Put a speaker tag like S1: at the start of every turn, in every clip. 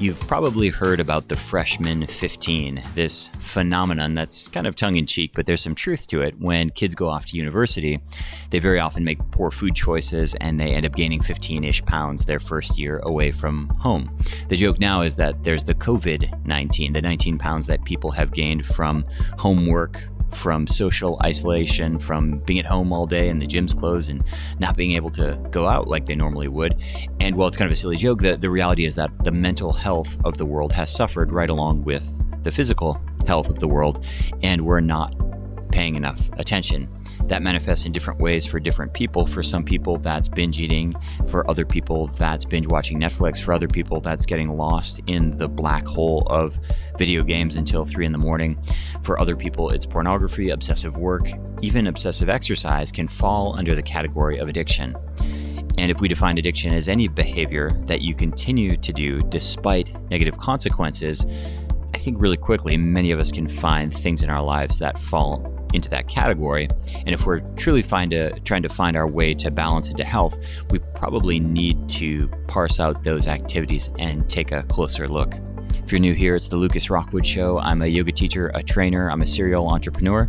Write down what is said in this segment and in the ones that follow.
S1: You've probably heard about the freshman 15, this phenomenon that's kind of tongue-in-cheek, but there's some truth to it. When kids go off to university, they very often make poor food choices and they end up gaining 15-ish pounds their first year away from home. The joke now is that there's the COVID-19, the 19 pounds that people have gained from homework, from social isolation, from being at home all day and the gym's closed and not being able to go out like they normally would. And while it's kind of a silly joke, the reality is that the mental health of the world has suffered right along with the physical health of the world, and we're not paying enough attention. That manifests in different ways for different people. For some people, that's binge eating. For other people, that's binge watching Netflix. For other people, that's getting lost in the black hole of video games until 3 a.m. For other people, it's pornography, obsessive work, even obsessive exercise can fall under the category of addiction. And if we define addiction as any behavior that you continue to do despite negative consequences, I think really quickly, many of us can find things in our lives that fall into that category. And if we're truly trying to find our way to balance and to health, we probably need to parse out those activities and take a closer look. If you're new here, it's the Lucas Rockwood Show. I'm a yoga teacher, a trainer, I'm a serial entrepreneur.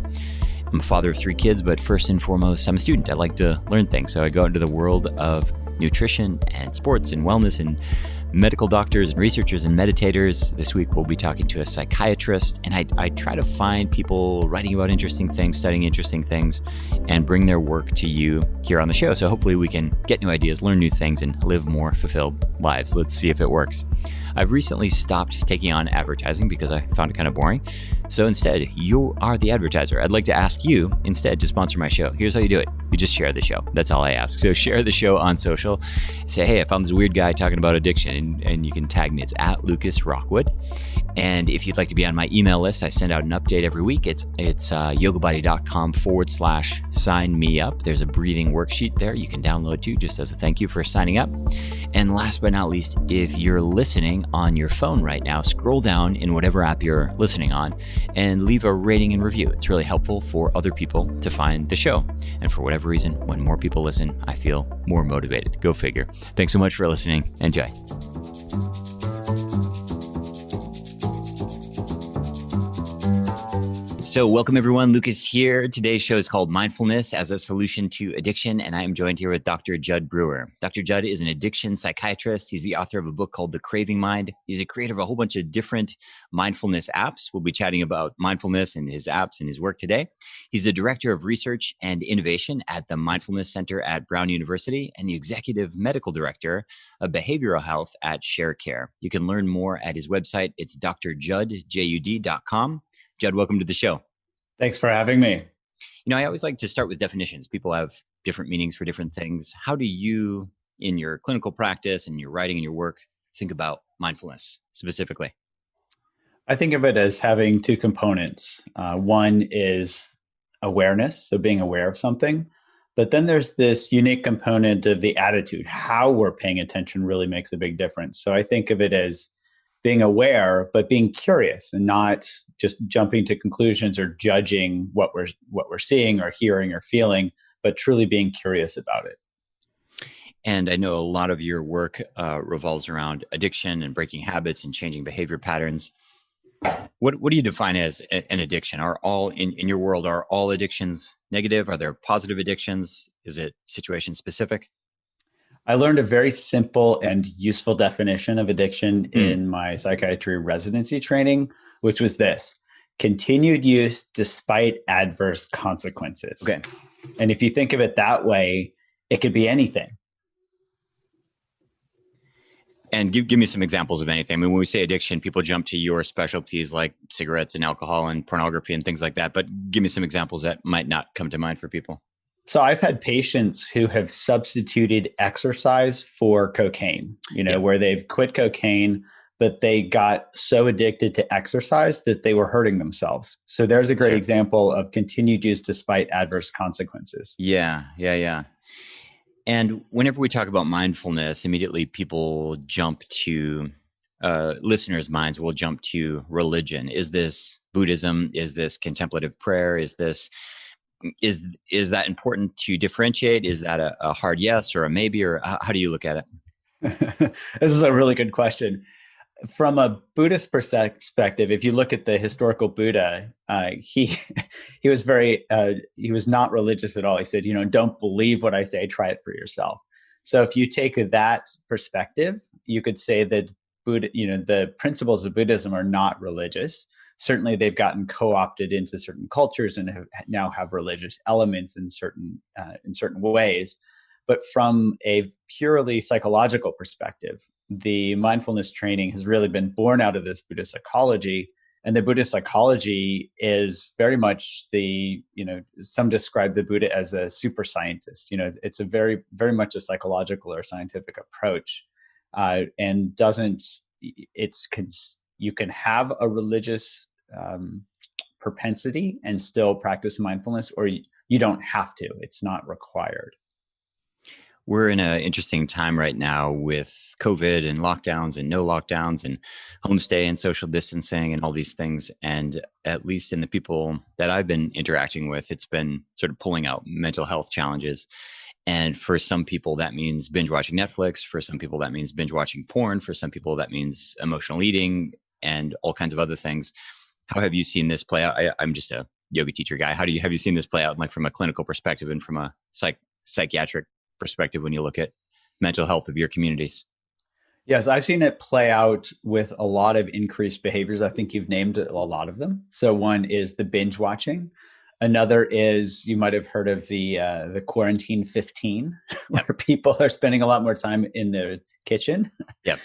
S1: I'm a father of 3 kids, but first and foremost, I'm a student. I like to learn things. So I go into the world of nutrition and sports and wellness and medical doctors and researchers and meditators. This week, we'll be talking to a psychiatrist, and I try to find people writing about interesting things, studying interesting things, and bring their work to you here on the show. So hopefully we can get new ideas, learn new things, and live more fulfilled lives. Let's see if it works. I've recently stopped taking on advertising because I found it kind of boring. So instead, you are the advertiser. I'd like to ask you instead to sponsor my show. Here's how you do it. You just share the show. That's all I ask. So share the show on social. Say, hey, I found this weird guy talking about addiction, and you can tag me. It's at Lucas Rockwood. And if you'd like to be on my email list, I send out an update every week. It's yogabody.com/sign me up. There's a breathing worksheet there you can download too, just as a thank you for signing up. And last but not least, if you're listening on your phone right now, scroll down in whatever app you're listening on and leave a rating and review. It's really helpful for other people to find the show. And for whatever reason, when more people listen, I feel more motivated. Go figure. Thanks so much for listening. Enjoy. So welcome everyone, Lucas here. Today's show is called Mindfulness as a Solution to Addiction, and I am joined here with Dr. Jud Brewer. Dr. Jud is an addiction psychiatrist. He's the author of a book called The Craving Mind. He's a creator of a whole bunch of different mindfulness apps. We'll be chatting about mindfulness and his apps and his work today. He's the director of research and innovation at the Mindfulness Center at Brown University and the executive medical director of behavioral health at ShareCare. You can learn more at his website. It's drjud.com. Jud, welcome to the show.
S2: Thanks for having me.
S1: You know, I always like to start with definitions. People have different meanings for different things. How do you, in your clinical practice and your writing and your work, think about mindfulness specifically?
S2: I think of it as having 2 components. One is awareness, so being aware of something. But then there's this unique component of the attitude. How we're paying attention really makes a big difference. So I think of it as being aware, but being curious and not just jumping to conclusions or judging what we're seeing or hearing or feeling, but truly being curious about it.
S1: And I know a lot of your work revolves around addiction and breaking habits and changing behavior patterns. What do you define as an addiction? Are all in your world, are all addictions negative? Are there positive addictions? Is it situation specific?
S2: I learned a very simple and useful definition of addiction in my psychiatry residency training, which was this: continued use despite adverse consequences.
S1: Okay.
S2: And if you think of it that way, it could be anything.
S1: And give me some examples of anything. I mean, when we say addiction, people jump to your specialties like cigarettes and alcohol and pornography and things like that. But give me some examples that might not come to mind for people.
S2: So I've had patients who have substituted exercise for cocaine, where they've quit cocaine, but they got so addicted to exercise that they were hurting themselves. So there's a great example of continued use despite adverse consequences.
S1: Yeah. And whenever we talk about mindfulness, immediately people jump to, listeners' minds will jump to religion. Is this Buddhism? Is this contemplative prayer? Is that important to differentiate? Is that a hard yes or a maybe, or how do you look at it?
S2: This is a really good question. From a Buddhist perspective, if you look at the historical Buddha, he he was he was not religious at all. He said, don't believe what I say, try it for yourself. So if you take that perspective, you could say that Buddha, the principles of Buddhism are not religious. Certainly, they've gotten co-opted into certain cultures and now have religious elements in certain ways. But from a purely psychological perspective, the mindfulness training has really been born out of this Buddhist psychology. And the Buddhist psychology is very much some describe the Buddha as a super scientist. It's a very, very much a psychological or scientific approach, and you can have a religious propensity and still practice mindfulness, or you don't have to. It's not required.
S1: We're in an interesting time right now with COVID and lockdowns and no lockdowns and homestay and social distancing and all these things. And at least in the people that I've been interacting with, it's been sort of pulling out mental health challenges. And for some people, that means binge watching Netflix. For some people, that means binge watching porn. For some people, that means emotional eating and all kinds of other things. How have you seen this play out? I'm just a yoga teacher guy. Have you seen this play out, like from a clinical perspective and from a psychiatric perspective when you look at mental health of your communities?
S2: Yes, I've seen it play out with a lot of increased behaviors. I think you've named a lot of them. So one is the binge watching. Another is, you might have heard of the quarantine 15, where people are spending a lot more time in their kitchen.
S1: Yep.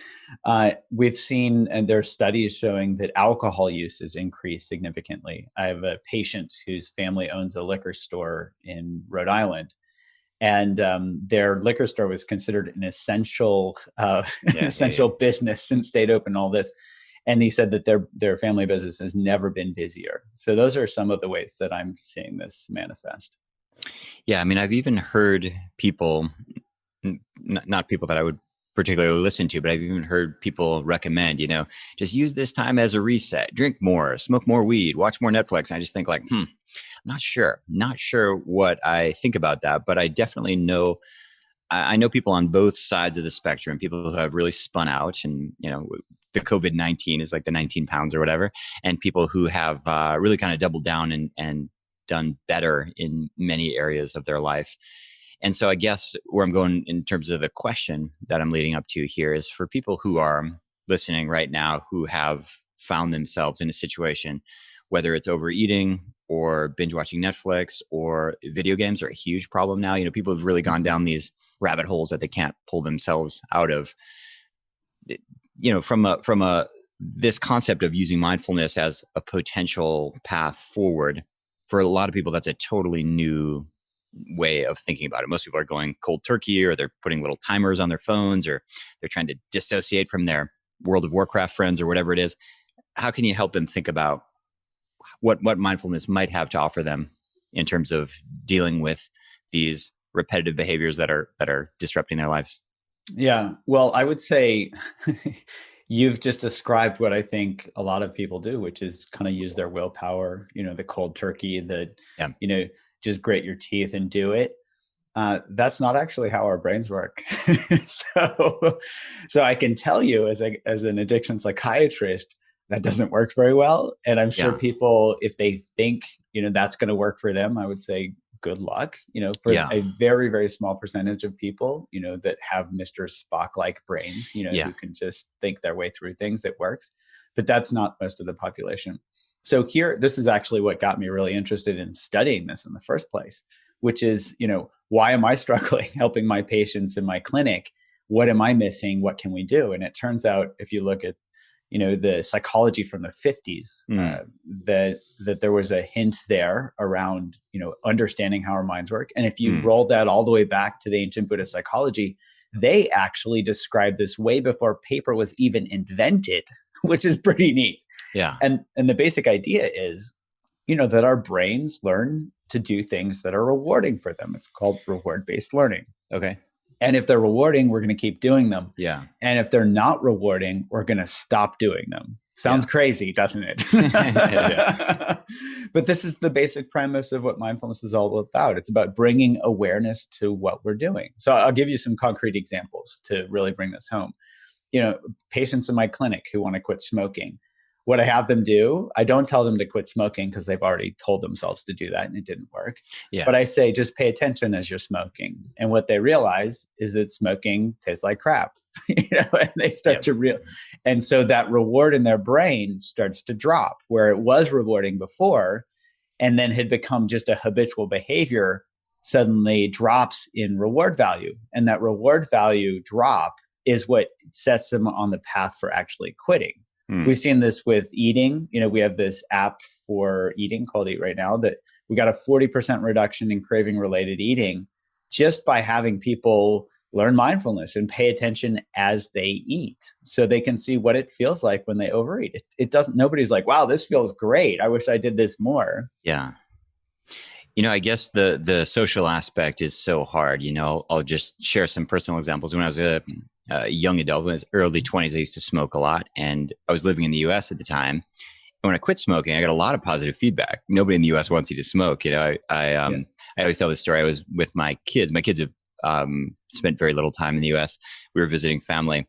S2: We've seen, and there are studies showing that alcohol use has increased significantly. I have a patient whose family owns a liquor store in Rhode Island. And their liquor store was considered an essential business and stayed open, all this. And he said that their family business has never been busier. So those are some of the ways that I'm seeing this manifest.
S1: Yeah, I mean, I've even heard people, not people that I would particularly listen to, but I've even heard people recommend, just use this time as a reset, drink more, smoke more weed, watch more Netflix. And I just think like, I'm not sure what I think about that, but I definitely know, I know people on both sides of the spectrum, people who have really spun out and, the COVID-19 is like the 19 pounds or whatever, and people who have really kind of doubled down and done better in many areas of their life. And so I guess where I'm going in terms of the question that I'm leading up to here is for people who are listening right now, who have found themselves in a situation, whether it's overeating or binge watching Netflix or video games are a huge problem now. People have really gone down these rabbit holes that they can't pull themselves out of. From this concept of using mindfulness as a potential path forward, for a lot of people, that's a totally new way of thinking about it. Most people are going cold turkey, or they're putting little timers on their phones, or they're trying to dissociate from their World of Warcraft friends or whatever it is. How can you help them think about what mindfulness might have to offer them in terms of dealing with these repetitive behaviors that are disrupting their lives?
S2: Yeah, well, I would say you've just described what I think a lot of people do, which is kind of use their willpower, the cold turkey, just grit your teeth and do it. That's not actually how our brains work. So I can tell you as an addiction psychiatrist, that doesn't work very well. And I'm sure people, if they think, that's going to work for them, I would say, good luck, for a very, very small percentage of people, that have Mr. Spock-like brains, who can just think their way through things, it works. But that's not most of the population. So this is actually what got me really interested in studying this in the first place, which is, why am I struggling helping my patients in my clinic? What am I missing? What can we do? And it turns out, if you look at the psychology from the 50s, that there was a hint there around, understanding how our minds work. And if you roll that all the way back to the ancient Buddhist psychology, they actually described this way before paper was even invented, which is pretty neat.
S1: Yeah.
S2: And the basic idea is, that our brains learn to do things that are rewarding for them. It's called reward-based learning.
S1: Okay.
S2: And if they're rewarding, we're going to keep doing them.
S1: Yeah.
S2: And if they're not rewarding, we're going to stop doing them. Sounds crazy, doesn't it? But this is the basic premise of what mindfulness is all about. It's about bringing awareness to what we're doing. So I'll give you some concrete examples to really bring this home. patients in my clinic who want to quit smoking. What I have them do, I don't tell them to quit smoking because they've already told themselves to do that and it didn't work.
S1: Yeah.
S2: But I say, just pay attention as you're smoking. And what they realize is that smoking tastes like crap, and they start to and so that reward in their brain starts to drop where it was rewarding before and then had become just a habitual behavior, suddenly drops in reward value. And that reward value drop is what sets them on the path for actually quitting. We've seen this with eating. We have this app for eating called Eat Right Now that we got a 40% reduction in craving related eating just by having people learn mindfulness and pay attention as they eat so they can see what it feels like when they overeat. It doesn't, nobody's like, wow, this feels great. I wish I did this more.
S1: Yeah. I guess the social aspect is so hard. I'll just share some personal examples. When I was a young adult, when I was early 20s, I used to smoke a lot, and I was living in the US at the time. And when I quit smoking, I got a lot of positive feedback. Nobody in the US wants you to smoke. I always tell this story. I was with my kids. My kids have spent very little time in the US. We were visiting family.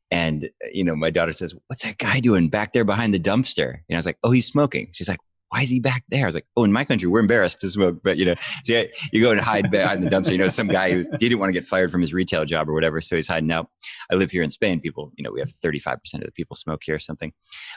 S1: And, my daughter says, "What's that guy doing back there behind the dumpster?" And I was like, "Oh, he's smoking." She's like, "Why is he back there?" I was like, "Oh, in my country, we're embarrassed to smoke." But, so you go and hide behind the dumpster. Some guy he didn't want to get fired from his retail job or whatever. So he's hiding out. I live here in Spain. People, we have 35% of the people smoke here or something.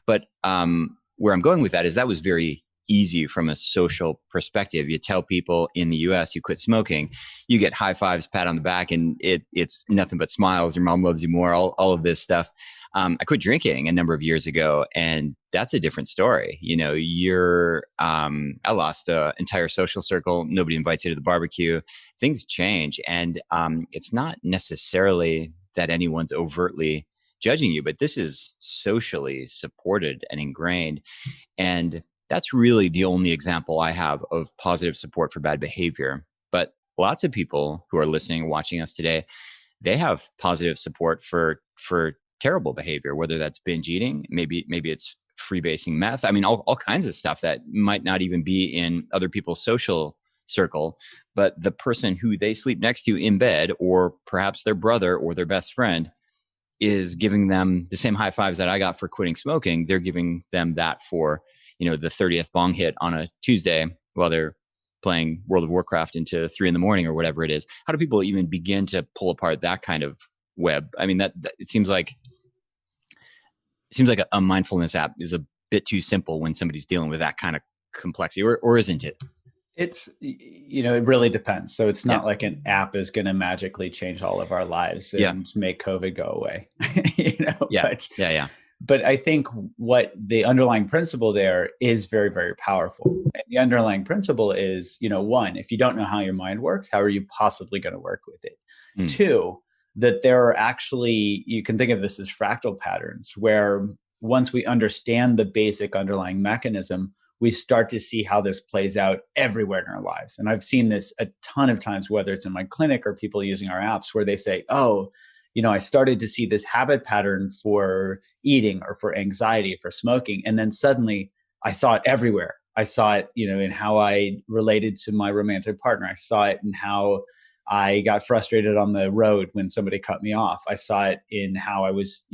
S1: But where I'm going with that is that was very easy from a social perspective. You tell people in the US you quit smoking, you get high fives, pat on the back, and it's nothing but smiles. Your mom loves you more, all of this stuff. I quit drinking a number of years ago, and that's a different story. I lost an entire social circle. Nobody invites you to the barbecue. Things change. And it's not necessarily that anyone's overtly judging you, but this is socially supported and ingrained. And that's really the only example I have of positive support for bad behavior. But lots of people who are listening and watching us today, they have positive support for terrible behavior, whether that's binge eating, maybe it's freebasing meth. I mean, all kinds of stuff that might not even be in other people's social circle, but the person who they sleep next to in bed, or perhaps their brother or their best friend, is giving them the same high fives that I got for quitting smoking. They're giving them that for, the 30th bong hit on a Tuesday while they're playing World of Warcraft into 3 a.m. or whatever it is. How do people even begin to pull apart that kind of web? I mean, that it seems like a mindfulness app is a bit too simple when somebody's dealing with that kind of complexity, or isn't it?
S2: It's, it really depends. So it's not like an app is going to magically change all of our lives and make COVID go away, But I think what the underlying principle there is very, very powerful. And the underlying principle is, one, if you don't know how your mind works, how are you possibly going to work with it? Two, that there are actually, you can think of this as fractal patterns, where once we understand the basic underlying mechanism, we start to see how this plays out everywhere in our lives. And I've seen this a ton of times, whether it's in my clinic or people using our apps, where they say, "Oh, I started to see this habit pattern for eating or for anxiety, for smoking. And then suddenly I saw it everywhere. I saw it, in how I related to my romantic partner. I saw it in how I got frustrated on the road when somebody cut me off. I saw it in how I was,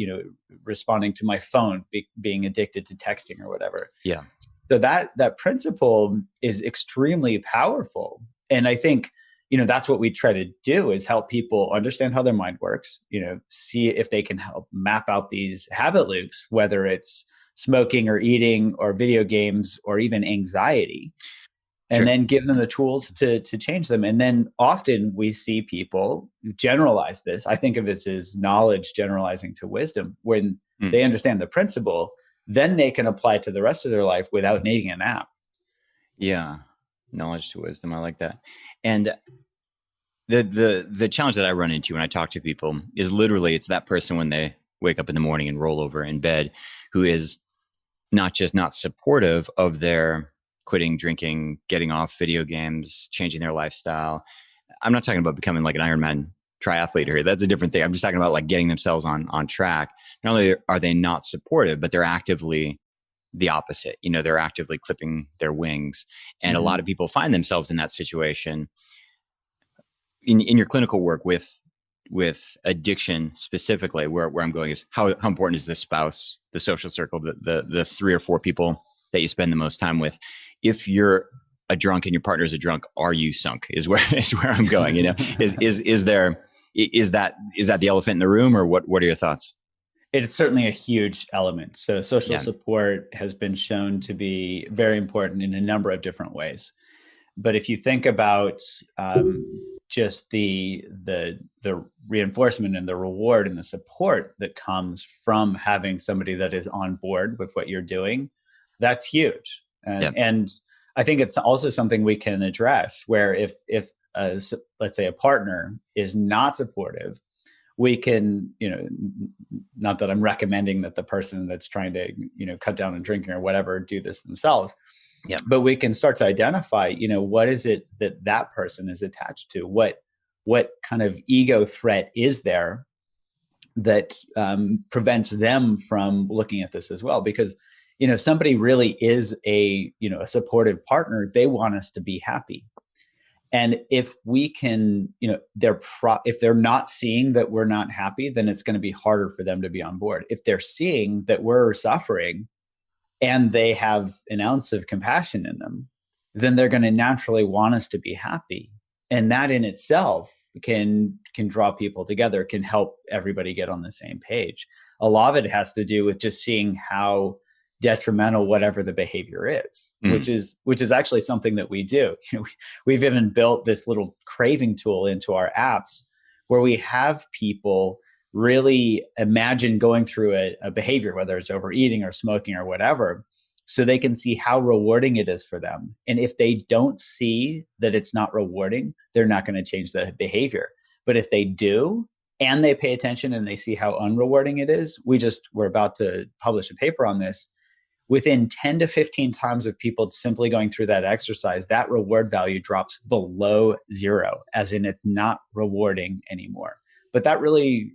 S2: responding to my phone, being addicted to texting or whatever."
S1: Yeah.
S2: So that principle is extremely powerful. And I think, that's what we try to do, is help people understand how their mind works, see if they can help map out these habit loops, whether it's smoking or eating or video games or even anxiety, and then give them the tools to change them. And then often we see people generalize this. I think of this as knowledge generalizing to wisdom. When they understand the principle, then they can apply it to the rest of their life without needing an app.
S1: Yeah. Knowledge to wisdom. I like that. And the challenge that I run into when I talk to people is literally, it's that person when they wake up in the morning and roll over in bed, who is not just not supportive of their quitting drinking, getting off video games, changing their lifestyle. I'm not talking about becoming like an Ironman triathlete here. That's a different thing. I'm just talking about like getting themselves on track. Not only are they not supportive, but they're actively the opposite. They're actively clipping their wings. And a lot of people find themselves in that situation in your clinical work with with addiction specifically, where I'm going is how important is the spouse, the social circle, the 3 or 4 people that you spend the most time with. If you're a drunk and your partner is a drunk, are you sunk? Is where I'm going. Is that the elephant in the room, or what are your thoughts?
S2: It's certainly a huge element. So social support has been shown to be very important in a number of different ways. But if you think about just the reinforcement and the reward and the support that comes from having somebody that is on board with what you're doing, that's huge. And I think it's also something we can address, where if let's say a partner is not supportive, we can, not that I'm recommending that the person that's trying to, cut down on drinking or whatever do this themselves. Yeah. But we can start to identify, what is it that person is attached to? What kind of ego threat is there that prevents them from looking at this as well? Because, somebody really is a supportive partner. They want us to be happy. And if we can, if they're not seeing that we're not happy, then it's going to be harder for them to be on board. If they're seeing that we're suffering and they have an ounce of compassion in them, then they're going to naturally want us to be happy. And that in itself can draw people together, can help everybody get on the same page. A lot of it has to do with just seeing how detrimental whatever the behavior is, which is actually something that we do. We've even built this little craving tool into our apps where we have people really imagine going through a behavior, whether it's overeating or smoking or whatever, so they can see how rewarding it is for them. And if they don't see that it's not rewarding, they're not going to change that behavior. But if they do, and they pay attention and they see how unrewarding it is, we're about to publish a paper on this. Within 10 to 15 times of people simply going through that exercise, that reward value drops below 0, as in it's not rewarding anymore. But that really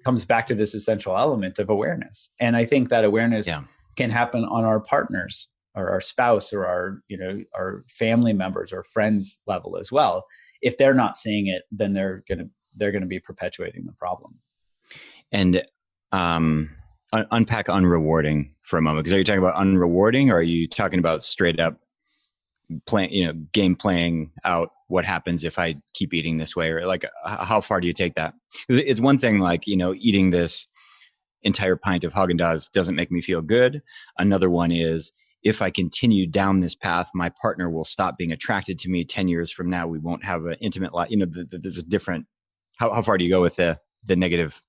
S2: comes back to this essential element of awareness. And I think that awareness can happen on our partners or our spouse or our family members or friends level as well. If they're not seeing it, then they're going to be perpetuating the problem.
S1: And unpack unrewarding for a moment, because are you talking about unrewarding, or are you talking about straight up game playing out what happens if I keep eating this way, or like how far do you take that? It's one thing like, eating this entire pint of Haagen-Dazs doesn't make me feel good. Another one is, if I continue down this path, my partner will stop being attracted to me 10 years from now. We won't have an intimate life. There's a different, how far do you go with the negative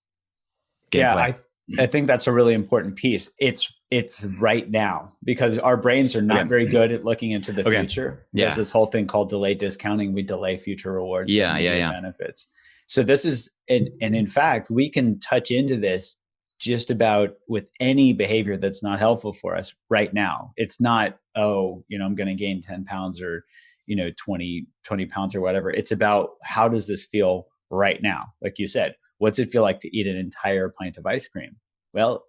S1: gameplay?
S2: I think that's a really important piece. It's right now, because our brains are not very good at looking into the future. There's this whole thing called delayed discounting. We delay future rewards, benefits. So this is, and in fact, we can touch into this just about with any behavior that's not helpful for us right now. It's not, I'm going to gain 10 pounds or, 20 pounds or whatever. It's about, how does this feel right now? Like you said, what's it feel like to eat an entire pint of ice cream? Well,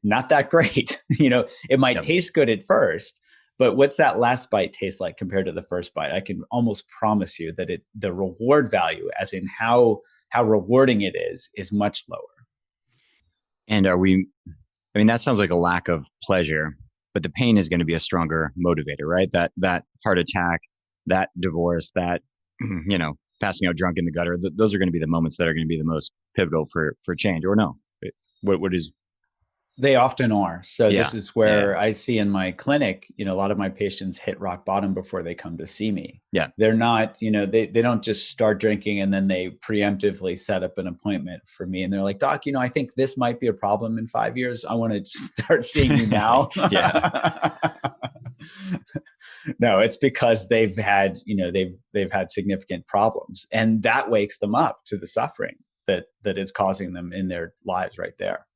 S2: not that great. It might taste good at first, but what's that last bite taste like compared to the first bite? I can almost promise you that the reward value, as in how rewarding it is much lower.
S1: And that sounds like a lack of pleasure, but the pain is going to be a stronger motivator, right? That heart attack, that divorce, that, passing out drunk in the gutter, those are going to be the moments that are going to be the most pivotal for change, or no? What is?
S2: They often are. So this is where I see in my clinic, a lot of my patients hit rock bottom before they come to see me.
S1: Yeah.
S2: They're not, they don't just start drinking and then they preemptively set up an appointment for me. And they're like, Doc, I think this might be a problem in 5 years. I want to start seeing you now. No, it's because they've had, they've had significant problems, and that wakes them up to the suffering that is causing them in their lives right there.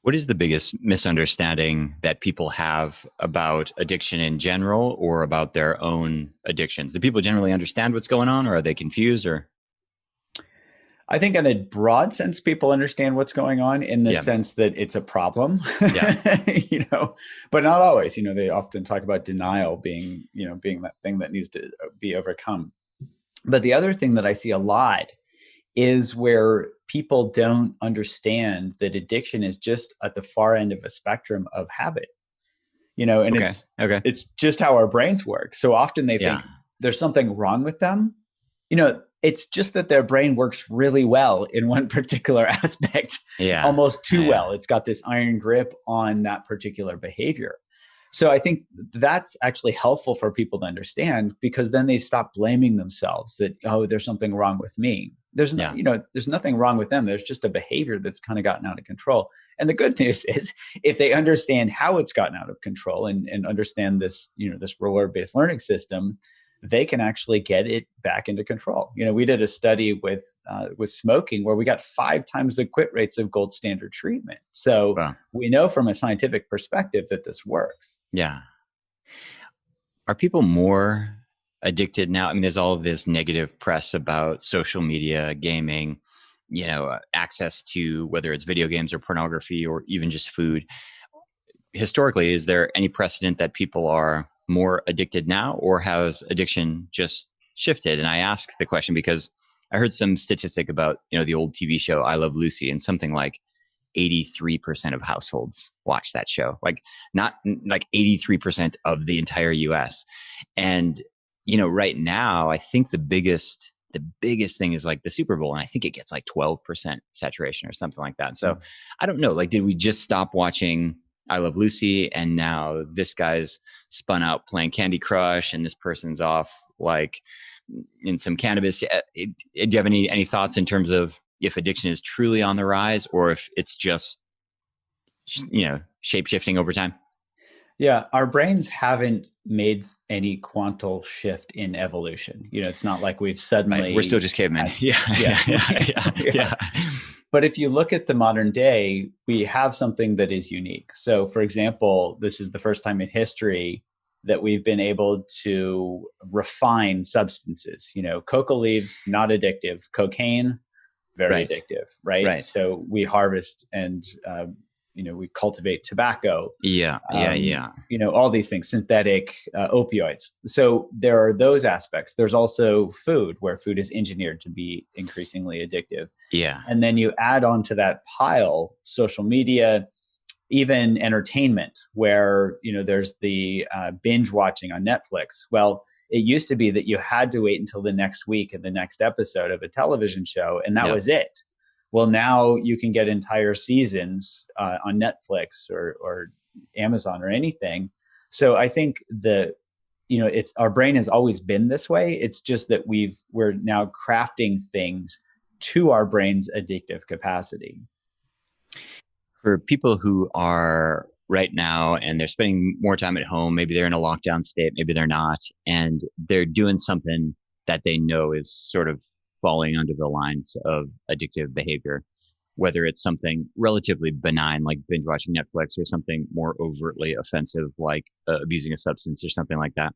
S1: What is the biggest misunderstanding that people have about addiction in general, or about their own addictions? Do people generally understand what's going on, or are they confused? Or
S2: I think in a broad sense, people understand what's going on in the sense that it's a problem, but not always. They often talk about denial being that thing that needs to be overcome. But the other thing that I see a lot is where people don't understand that addiction is just at the far end of a spectrum of habit, and
S1: Okay. Okay.
S2: it's just how our brains work. So often they
S1: Yeah.
S2: think there's something wrong with them. It's just that their brain works really well in one particular aspect,
S1: Yeah.
S2: almost too
S1: Yeah.
S2: well. It's got this iron grip on that particular behavior. So I think that's actually helpful for people to understand, because then they stop blaming themselves that, oh, there's something wrong with me. There's no,
S1: Yeah.
S2: there's nothing wrong with them. There's just a behavior that's kind of gotten out of control. And the good news is, if they understand how it's gotten out of control and understand this, this reward-based learning system, they can actually get it back into control. We did a study with smoking where we got 5 times the quit rates of gold standard treatment. So
S1: Well,
S2: we know from a scientific perspective that this works.
S1: yeah. Are people more addicted now? I mean, there's all this negative press about social media, gaming, access to whether it's video games or pornography or even just food. Historically, is there any precedent that people are more addicted now, or has addiction just shifted? And I ask the question because I heard some statistic about, the old TV show I Love Lucy, and something like 83% of households watch that show. Like, not like 83% of the entire US. And, right now, I think the biggest thing is like the Super Bowl. And I think it gets like 12% saturation or something like that. So I don't know, like, did we just stop watching I Love Lucy, and now this guy's spun out playing Candy Crush, and this person's off like in some cannabis? Do you have any thoughts in terms of if addiction is truly on the rise, or if it's just, shape shifting over time?
S2: Yeah, our brains haven't made any quantal shift in evolution. It's not like we've suddenly.
S1: Right. We're still just cavemen. Yeah. Yeah.
S2: But if you look at the modern day, we have something that is unique. So, for example, this is the first time in history that we've been able to refine substances. Coca leaves, not addictive. Cocaine, very
S1: Right.
S2: addictive, right?
S1: Right.
S2: So we harvest and we cultivate tobacco.
S1: Yeah.
S2: All these things, synthetic opioids. So there are those aspects. There's also food, where food is engineered to be increasingly addictive.
S1: Yeah.
S2: And then you add on to that pile social media, even entertainment, where there's the binge watching on Netflix. Well, it used to be that you had to wait until the next week and the next episode of a television show, and that was it. Well, now you can get entire seasons on Netflix or Amazon or anything. So I think it's our brain has always been this way. It's just that we're now crafting things to our brain's addictive capacity.
S1: For people who are right now and they're spending more time at home, maybe they're in a lockdown state, maybe they're not, and they're doing something that they know is sort of falling under the lines of addictive behavior, whether it's something relatively benign like binge watching Netflix, or something more overtly offensive like abusing a substance or something like that.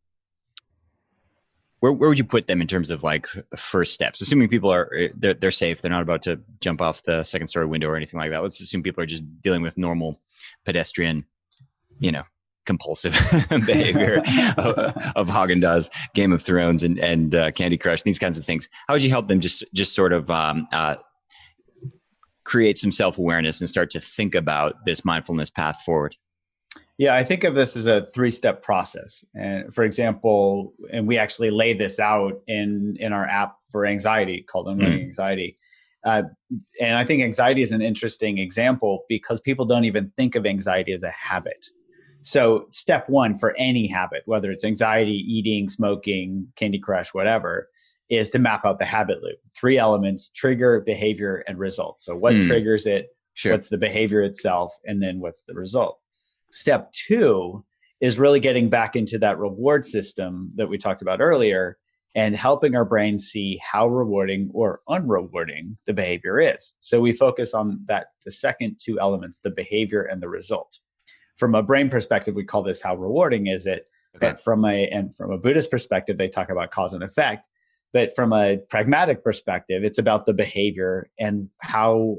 S1: Where would you put them in terms of like first steps? Assuming people they're safe, they're not about to jump off the second story window or anything like that. Let's assume people are just dealing with normal pedestrian, compulsive behavior of Haagen-Dazs, Game of Thrones, and Candy Crush, these kinds of things. How would you help them just sort of create some self-awareness and start to think about this mindfulness path forward?
S2: Yeah, I think of this as a 3-step process. And for example, and we actually lay this out in our app for anxiety called Unlearning Anxiety. And I think anxiety is an interesting example because people don't even think of anxiety as a habit. So step 1 for any habit, whether it's anxiety, eating, smoking, Candy Crush, whatever, is to map out the habit loop. 3 elements: trigger, behavior, and result. So what triggers it? Sure. What's the behavior itself? And then what's the result? Step 2 is really getting back into that reward system that we talked about earlier and helping our brain see how rewarding or unrewarding the behavior is. So we focus on the second 2 elements, the behavior and the result. From a brain perspective, we call this how rewarding is it. Okay. But from a Buddhist perspective, they talk about cause and effect. But from a pragmatic perspective, it's about the behavior and how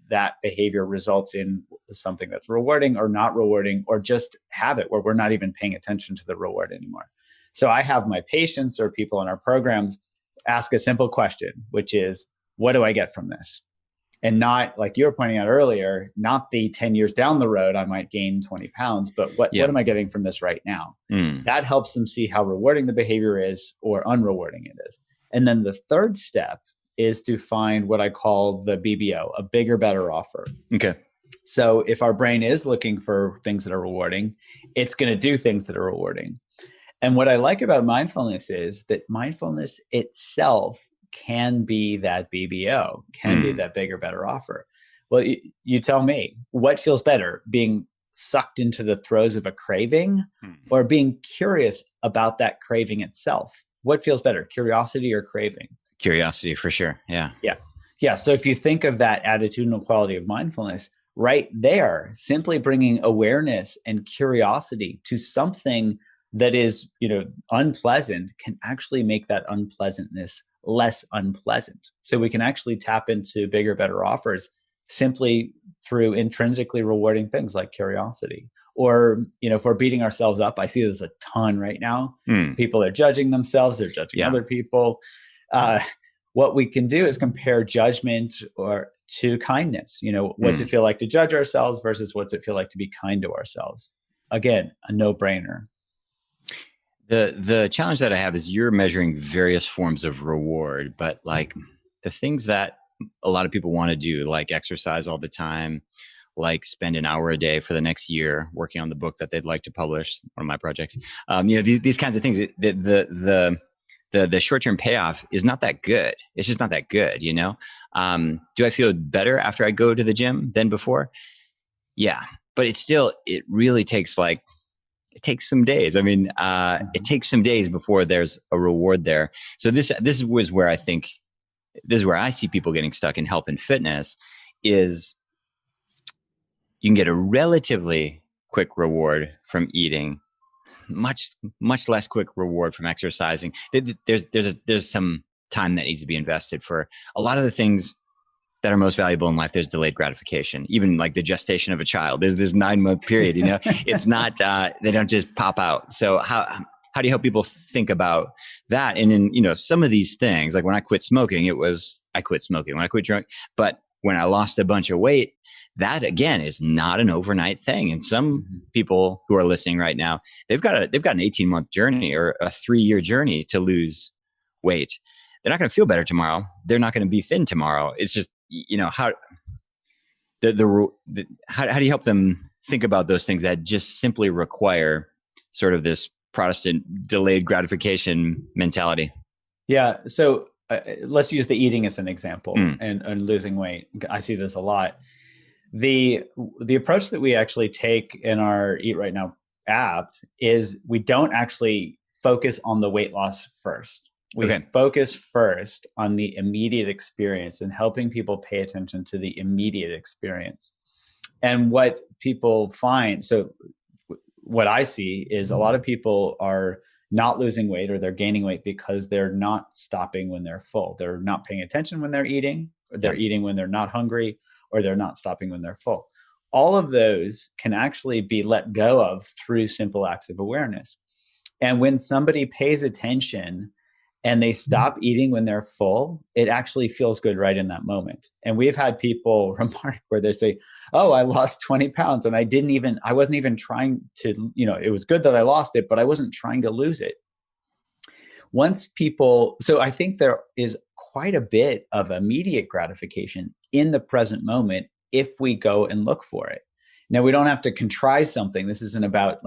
S2: that behavior results in something that's rewarding or not rewarding, or just habit where we're not even paying attention to the reward anymore. So I have my patients or people in our programs ask a simple question, which is, what do I get from this? And not, like you were pointing out earlier, not the 10 years down the road, I might gain 20 pounds, but what am I getting from this right now? That helps them see how rewarding the behavior is or unrewarding it is. And then the third step is to find what I call the BBO, a bigger, better offer.
S1: Okay.
S2: So if our brain is looking for things that are rewarding, it's going to do things that are rewarding. And what I like about mindfulness is that mindfulness itself can be that BBO, can be that bigger, better offer. Well, you tell me, what feels better, being sucked into the throes of a craving or being curious about that craving itself? What feels better, curiosity or craving?
S1: Curiosity, for sure. Yeah.
S2: Yeah. So if you think of that attitudinal quality of mindfulness, right there, simply bringing awareness and curiosity to something that is, unpleasant can actually make that unpleasantness less unpleasant. So we can actually tap into bigger, better offers simply through intrinsically rewarding things like curiosity. Or, if we're beating ourselves up, I see this a ton right now. People are judging themselves, they're judging other people. What we can do is compare judgment or to kindness. What's it feel like to judge ourselves versus what's it feel like to be kind to ourselves? Again, a no-brainer.
S1: The challenge that I have is you're measuring various forms of reward, but like the things that a lot of people want to do, like exercise all the time, like spend an hour a day for the next year working on the book that they'd like to publish, one of my projects. These kinds of things. The short-term payoff is not that good. It's just not that good. Do I feel better after I go to the gym than before? Yeah, but it really takes it takes some days. I mean, it takes some days before there's a reward there. So this was where I see people getting stuck in health and fitness is you can get a relatively quick reward from eating, much less quick reward from exercising. There's some time that needs to be invested for a lot of the things that are most valuable in life. There's delayed gratification, even like the gestation of a child. There's this 9-month period, it's not, they don't just pop out. So how do you help people think about that? And in, some of these things, like when I quit smoking, I quit smoking. When I quit drink, but when I lost a bunch of weight, that again is not an overnight thing. And some people who are listening right now, they've got an 18-month journey or a 3-year journey to lose weight. They're not going to feel better tomorrow. They're not going to be thin tomorrow. It's just, how do you help them think about those things that just simply require sort of this Protestant delayed gratification mentality?
S2: Yeah. So let's use the eating as an example and losing weight. I see this a lot. The approach that we actually take in our Eat Right Now app is we don't actually focus on the weight loss first. We focus first on the immediate experience and helping people pay attention to the immediate experience. And what people find, so what I see is a lot of people are not losing weight or they're gaining weight because they're not stopping when they're full. They're not paying attention when they're eating, or they're eating when they're not hungry, or they're not stopping when they're full. All of those can actually be let go of through simple acts of awareness. And when somebody pays attention and they stop eating when they're full, it actually feels good right in that moment. And we've had people remark where they say, oh, I lost 20 pounds and I wasn't even trying to, it was good that I lost it, but I wasn't trying to lose it. So I think there is quite a bit of immediate gratification in the present moment if we go and look for it. Now, we don't have to contrive something. This isn't about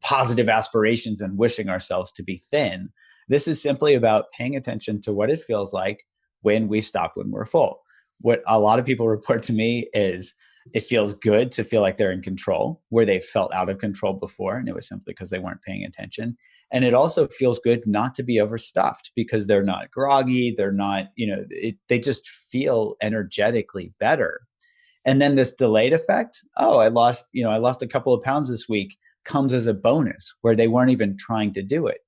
S2: positive aspirations and wishing ourselves to be thin. This is simply about paying attention to what it feels like when we stop when we're full. What a lot of people report to me is it feels good to feel like they're in control, where they felt out of control before, and it was simply because they weren't paying attention. And it also feels good not to be overstuffed because they're not groggy. They're not, they just feel energetically better. And then this delayed effect, I lost a couple of pounds this week, comes as a bonus where they weren't even trying to do it.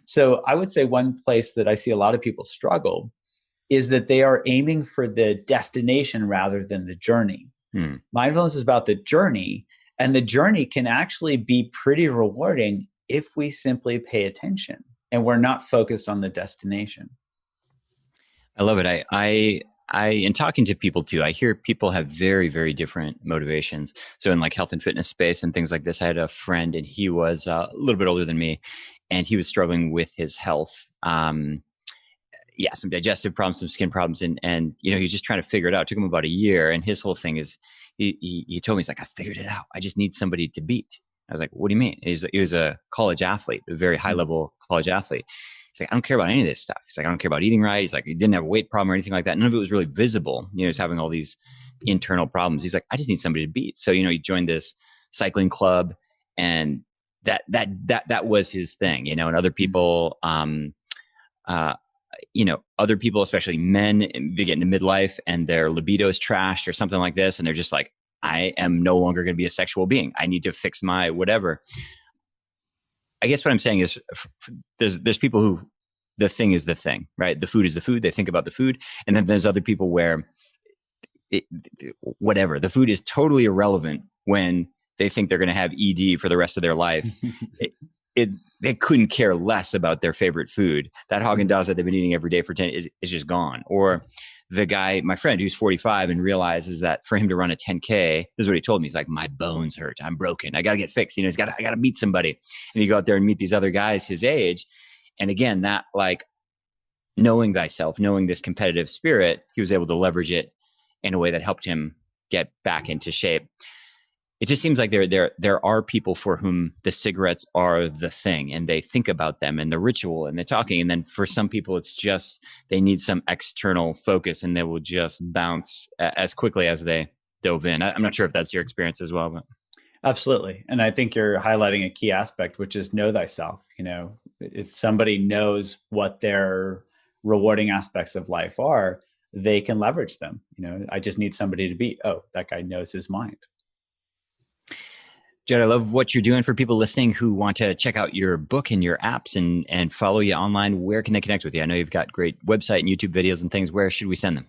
S2: So I would say one place that I see a lot of people struggle is that they are aiming for the destination rather than the journey. Mindfulness is about the journey, and the journey can actually be pretty rewarding if we simply pay attention and we're not focused on the destination.
S1: I love it. I in talking to people too, I hear people have very, very different motivations. So in like health and fitness space and things like this, I had a friend and he was a little bit older than me and he was struggling with his health. Some digestive problems, some skin problems. And, you know, he's just trying to figure it out. It took him about a year. And his whole thing is he told me, he's like, I figured it out. I just need somebody to beat. I was like, what do you mean? He was a college athlete, a very high level college athlete. He's like, I don't care about any of this stuff. He's like, I don't care about eating right. He's like, he didn't have a weight problem or anything like that. None of it was really visible. You know, he's having all these internal problems. He's like, I just need somebody to beat. So, you know, he joined this cycling club and that was his thing, you know, and other people, other people, especially men, they get into midlife and their libido is trashed or something like this. And they're just like, I am no longer going to be a sexual being. I need to fix my whatever. I guess what I'm saying is there's people who the thing is the thing, right? The food is the food. They think about the food. And then there's other people where the food is totally irrelevant when they think they're going to have ED for the rest of their life. They couldn't care less about their favorite food. That Haagen-Dazs that they've been eating every day for 10 is just gone. Or the guy, my friend who's 45 and realizes that for him to run a 10K, this is what he told me. He's like, my bones hurt. I'm broken. I got to get fixed. You know, I got to meet somebody. And you go out there and meet these other guys his age. And again, that like knowing thyself, knowing this competitive spirit, he was able to leverage it in a way that helped him get back into shape. It just seems like there are people for whom the cigarettes are the thing and they think about them and the ritual and the talking. And then for some people, it's just they need some external focus and they will just bounce as quickly as they dove in. I'm not sure if that's your experience as well. But.
S2: Absolutely. And I think you're highlighting a key aspect, which is know thyself. You know, if somebody knows what their rewarding aspects of life are, they can leverage them. You know, I just need somebody to beat. Oh, that guy knows his mind.
S1: Jud, I love what you're doing. For people listening who want to check out your book and your apps and follow you online, where can they connect with you? I know you've got great website and YouTube videos and things. Where should we send them?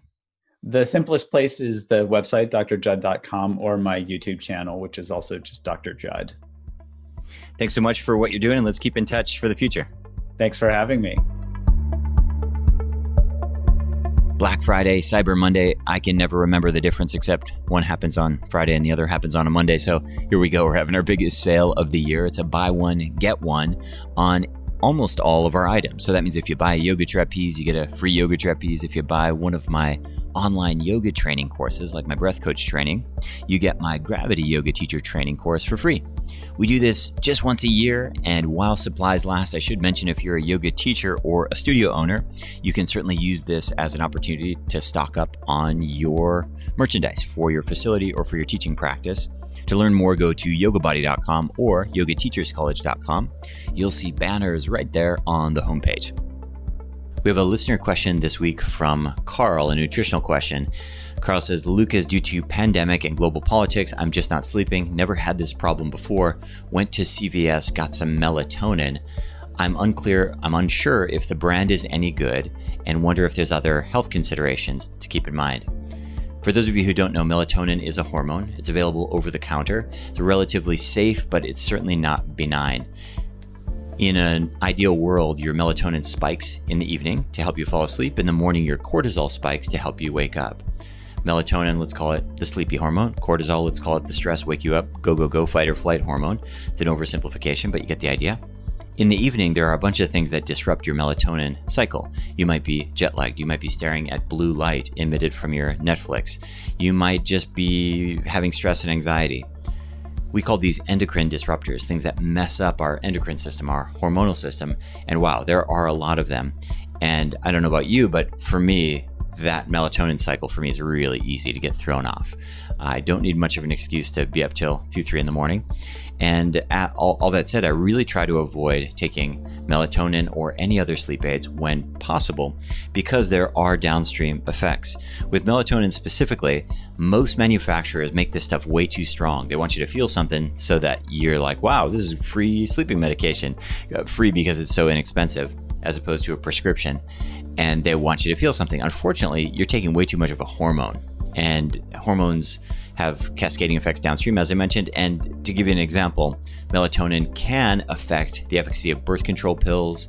S2: The simplest place is the website, drjud.com, or my YouTube channel, which is also just Dr. Jud.
S1: Thanks so much for what you're doing, and let's keep in touch for the future.
S2: Thanks for having me.
S1: Black Friday, Cyber Monday, I can never remember the difference except one happens on Friday and the other happens on a Monday. So here we go. We're having our biggest sale of the year. It's a buy one, get one on almost all of our items. So that means if you buy a yoga trapeze, you get a free yoga trapeze. If you buy one of my online yoga training courses, like my breath coach training, you get my gravity yoga teacher training course for free. We do this just once a year, and while supplies last, I should mention if you're a yoga teacher or a studio owner, you can certainly use this as an opportunity to stock up on your merchandise for your facility or for your teaching practice. To learn more, go to yogabody.com or yogateacherscollege.com. You'll see banners right there on the homepage. We have a listener question this week from Carl, a nutritional question. Carl says, Lucas, due to pandemic and global politics, I'm just not sleeping. Never had this problem before. Went to CVS, got some melatonin. I'm unsure if the brand is any good and wonder if there's other health considerations to keep in mind. For those of you who don't know, melatonin is a hormone. It's available over the counter. It's relatively safe, but it's certainly not benign. In an ideal world, your melatonin spikes in the evening to help you fall asleep. In the morning, your cortisol spikes to help you wake up. Melatonin, let's call it the sleepy hormone. Cortisol, let's call it the stress, wake you up, go, fight or flight hormone. It's an oversimplification, but you get the idea. In the evening, there are a bunch of things that disrupt your melatonin cycle. You might be jet lagged. You might be staring at blue light emitted from your Netflix. You might just be having stress and anxiety. We call these endocrine disruptors, things that mess up our endocrine system, our hormonal system. And wow, there are a lot of them. And I don't know about you, but for me, that melatonin cycle for me is really easy to get thrown off. I don't need much of an excuse to be up till 2-3 in the morning. And all that said, I really try to avoid taking melatonin or any other sleep aids when possible because there are downstream effects. With melatonin specifically, most manufacturers make this stuff way too strong. They want you to feel something so that you're like, wow, this is free sleeping medication. Free because it's so inexpensive as opposed to a prescription. And they want you to feel something. Unfortunately, you're taking way too much of a hormone. And hormones have cascading effects downstream, as I mentioned. And to give you an example, melatonin can affect the efficacy of birth control pills,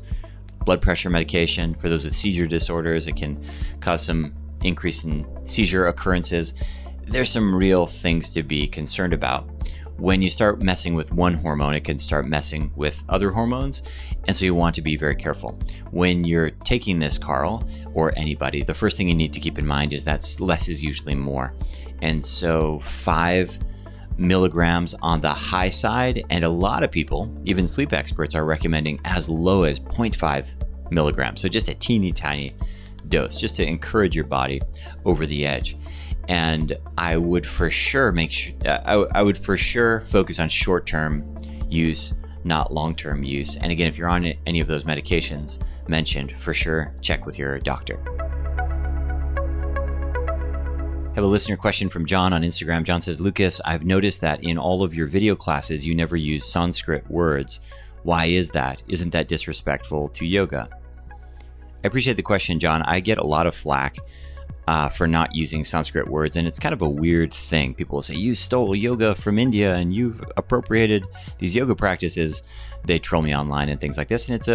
S1: blood pressure medication. For those with seizure disorders, it can cause some increase in seizure occurrences. There's some real things to be concerned about. When you start messing with one hormone, it can start messing with other hormones. And so you want to be very careful. When you're taking this, Carl, or anybody, the first thing you need to keep in mind is that less is usually more. And so 5 milligrams on the high side, and a lot of people, even sleep experts, are recommending as low as 0.5 milligrams. So just a teeny tiny dose, just to encourage your body over the edge. And I would for sure I would for sure focus on short-term use, not long-term use. And again, if you're on any of those medications mentioned, for sure check with your doctor. I have a listener question from John on Instagram. John says, Lucas, I've noticed that in all of your video classes, you never use Sanskrit words. Why is that? Isn't that disrespectful to yoga? I appreciate the question, John. I get a lot of flack for not using Sanskrit words, and it's kind of a weird thing. People will say, you stole yoga from India and you've appropriated these yoga practices. They troll me online and things like this, and it's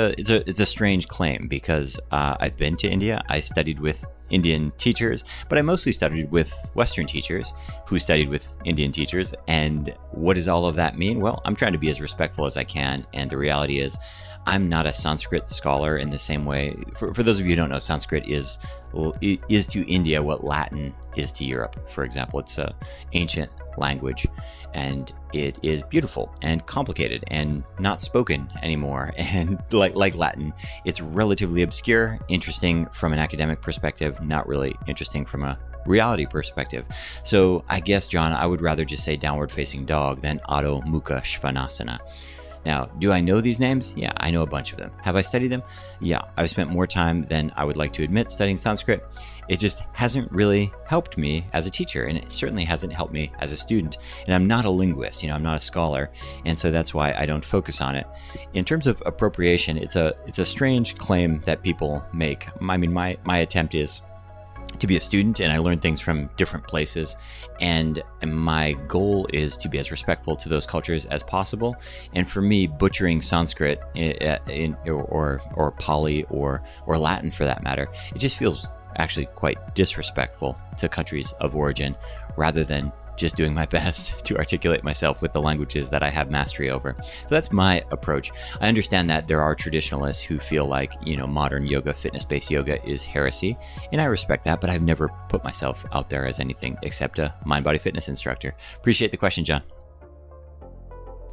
S1: a strange claim because I've been to India. I studied with Indian teachers, but I mostly studied with Western teachers who studied with Indian teachers. And what does all of that mean? Well, I'm trying to be as respectful as I can, and the reality is I'm not a Sanskrit scholar in the same way. For those of you who don't know, Sanskrit is to India what Latin is to Europe, for example. It's an ancient language, and it is beautiful and complicated and not spoken anymore. And like Latin, it's relatively obscure, interesting from an academic perspective, not really interesting from a reality perspective. So I guess, John, I would rather just say downward facing dog than Adho Mukha Svanasana. Now, do I know these names? Yeah, I know a bunch of them. Have I studied them? Yeah, I've spent more time than I would like to admit studying Sanskrit. It just hasn't really helped me as a teacher, and it certainly hasn't helped me as a student. And I'm not a linguist, I'm not a scholar, and so that's why I don't focus on it. In terms of appropriation, it's a strange claim that people make. I mean, my attempt is to be a student, and I learn things from different places, and my goal is to be as respectful to those cultures as possible. And for me, butchering Sanskrit or Pali or Latin for that matter, it just feels actually quite disrespectful to countries of origin, rather than just doing my best to articulate myself with the languages that I have mastery over. So that's my approach. I understand that there are traditionalists who feel like, modern yoga, fitness-based yoga is heresy, and I respect that, but I've never put myself out there as anything except a mind-body fitness instructor. Appreciate the question, John.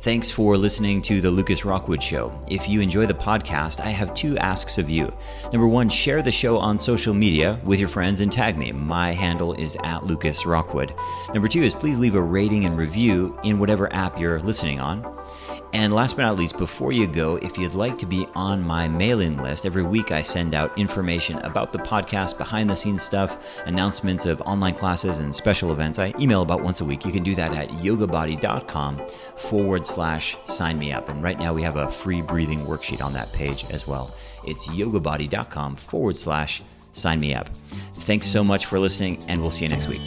S1: Thanks for listening to The Lucas Rockwood Show. If you enjoy the podcast, I have 2 asks of you. Number 1, share the show on social media with your friends and tag me. My handle is @LucasRockwood. Number 2 is please leave a rating and review in whatever app you're listening on. And last but not least, before you go, if you'd like to be on my mailing list, every week I send out information about the podcast, behind the scenes stuff, announcements of online classes and special events. I email about once a week. You can do that at yogabody.com/sign me up. And right now we have a free breathing worksheet on that page as well. It's yogabody.com/sign me up. Thanks so much for listening, and we'll see you next week.